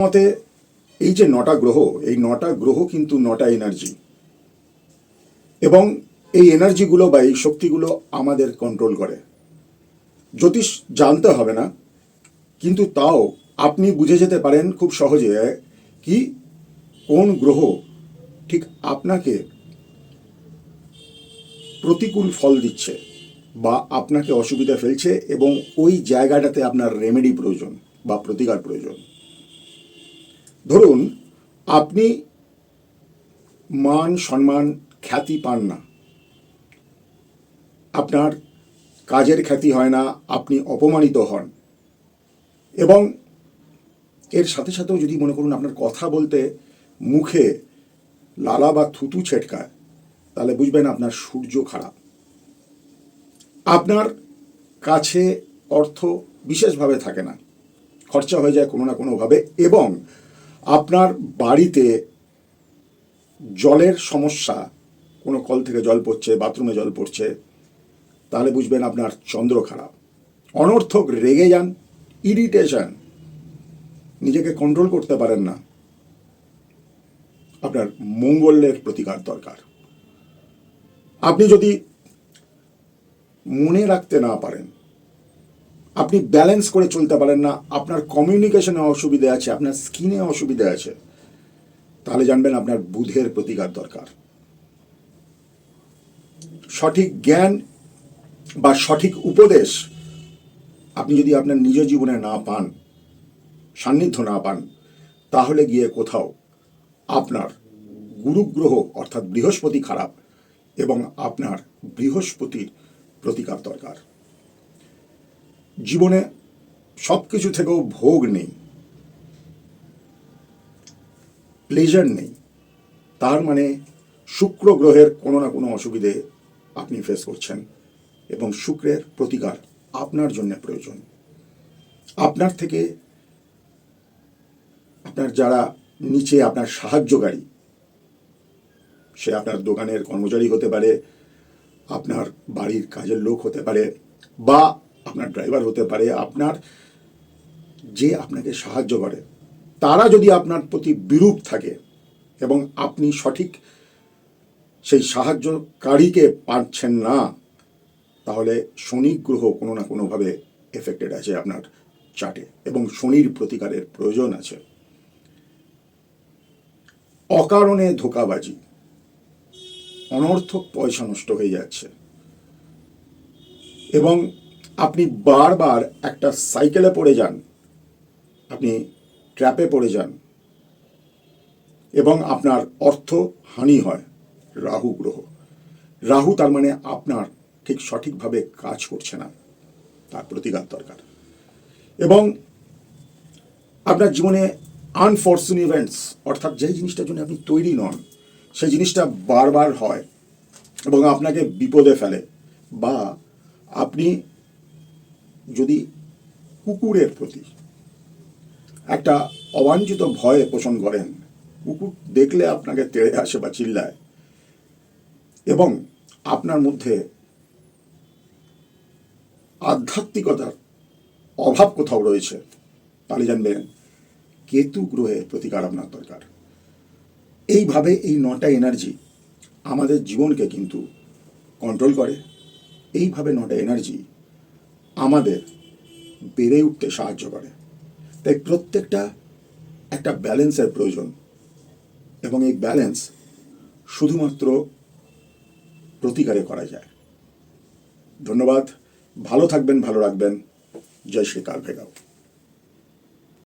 মতে এই যে 9টা গ্রহ, এই 9টা গ্রহ কিন্তু 9টা এনার্জি, এবং এই এনার্জিগুলো বা এই শক্তিগুলো আমাদের কন্ট্রোল করে। জ্যোতিষ জানতে হবে না, কিন্তু তাও আপনি বুঝে যেতে পারেন খুব সহজে কি কোন গ্রহ ঠিক আপনাকে প্রতিকূল ফল দিচ্ছে বা আপনাকে অসুবিধা ফেলছে, এবং ওই জায়গাটাতে আপনার রেমেডি প্রয়োজন বা প্রতিকার প্রয়োজন। ধরুন আপনি মান সম্মান খ্যাতি পান না, আপনার কাজের খ্যাতি হয় না, আপনি অপমানিত হন, এবং এর সাথে সাথেও যদি মনে করুন আপনার কথা বলতে মুখে লালা বা থুতু ছেটকায়, তাহলে বুঝবেন আপনার সূর্য খারাপ। আপনার কাছে অর্থ বিশেষভাবে থাকে না, খরচা হয়ে যায় কোনো না কোনোভাবে, এবং আপনার বাড়িতে জলের সমস্যা, কোনো কল থেকে জল পড়ছে, বাথরুমে জল পড়ছে, তাহলে বুঝবেন আপনার চন্দ্র খারাপ। অনর্থক রেগে যান, ইরিটেশন, নিজেকে কন্ট্রোল করতে পারেন না, আপনার মঙ্গলের প্রতিকার দরকার। আপনি যদি মনে রাখতে না পারেন, আপনি ব্যালেন্স করে চলতে পারেন না, আপনার কমিউনিকেশনে অসুবিধা আছে, আপনার স্কিনে অসুবিধা আছে, তাহলে জানবেন আপনার বুধের প্রতিকার দরকার। সঠিক জ্ঞান বা সঠিক উপদেশ আপনি যদি আপনার নিজ জীবনে না পান, সান্নিধ্য না পান, তাহলে গিয়ে কোথাও আপনার গুরুগ্রহ অর্থাৎ বৃহস্পতি খারাপ, এবং আপনার বৃহস্পতির প্রতিকার দরকার। জীবনে সব কিছু থেকেও ভোগ নেই, প্লেজার নেই, তার মানে শুক্র গ্রহের কোনো না কোনো অসুবিধে আপনি ফেস করছেন, এবং শুক্রের প্রতিকার আপনার জন্য প্রয়োজন। আপনার থেকে আপনার যারা নিচে আপনার সাহায্যকারী, সে আপনার দোকানের কর্মচারী হতে পারে, আপনার বাড়ির কাজের লোক হতে পারে, বা আপনার ড্রাইভার হতে পারে, আপনার যে আপনাকে সাহায্য করে, তারা যদি আপনার প্রতি বিরূপ থাকে এবং আপনি সঠিক সেই সাহায্যকারীকে পাচ্ছেন না, তাহলে শনি গ্রহ কোনো না কোনোভাবে এফেক্টেড আছে আপনার চার্টে, এবং শনির প্রতিকারের প্রয়োজন আছে। অকারণে ধোঁকাবাজি, অনর্থক পয়সা নষ্ট হয়ে যাচ্ছে, এবং আপনি বারবার একটা সাইকেলে পড়ে যান, আপনি ট্র্যাপে পড়ে যান, এবং আপনার অর্থ হানি হয়। রাহু গ্রহ, রাহু তার মানে আপনার ঠিক সঠিকভাবে কাজ করছে না, তার প্রতিকার দরকার। এবং আপনার জীবনে আনফরচুন ইভেন্টস, অর্থাৎ যেই জিনিসটার জন্য আপনি তৈরি নন, সেই জিনিসটা বারবার হয় এবং আপনাকে বিপদে ফেলে। বা আপনি যদি কুকুরের প্রতি একটা অবাঞ্ছিত ভয় পোষণ করেন, কুকুর দেখলে আপনাকে তেড়ে আসে বা চিল্লায়, এবং আপনার মধ্যে আধ্যাত্মিকতার অভাব কোথাও রয়েছে, তাহলে জানবেন কেতু গ্রহের প্রতিকার আপনার দরকার। এইভাবে এই 9টা এনার্জি আমাদের জীবনকে কিন্তু কন্ট্রোল করে। এইভাবে 9টা এনার্জি আমাদের বেড়ে উঠতে সাহায্য করে। তাই প্রত্যেকটা একটা ব্যালেন্সের প্রয়োজন, এবং এই ব্যালেন্স শুধুমাত্র প্রতিকারে করা যায়। ধন্যবাদ, ভালো থাকবেন, ভালো রাখবেন। জয় শ্রী কাল ভৈরব।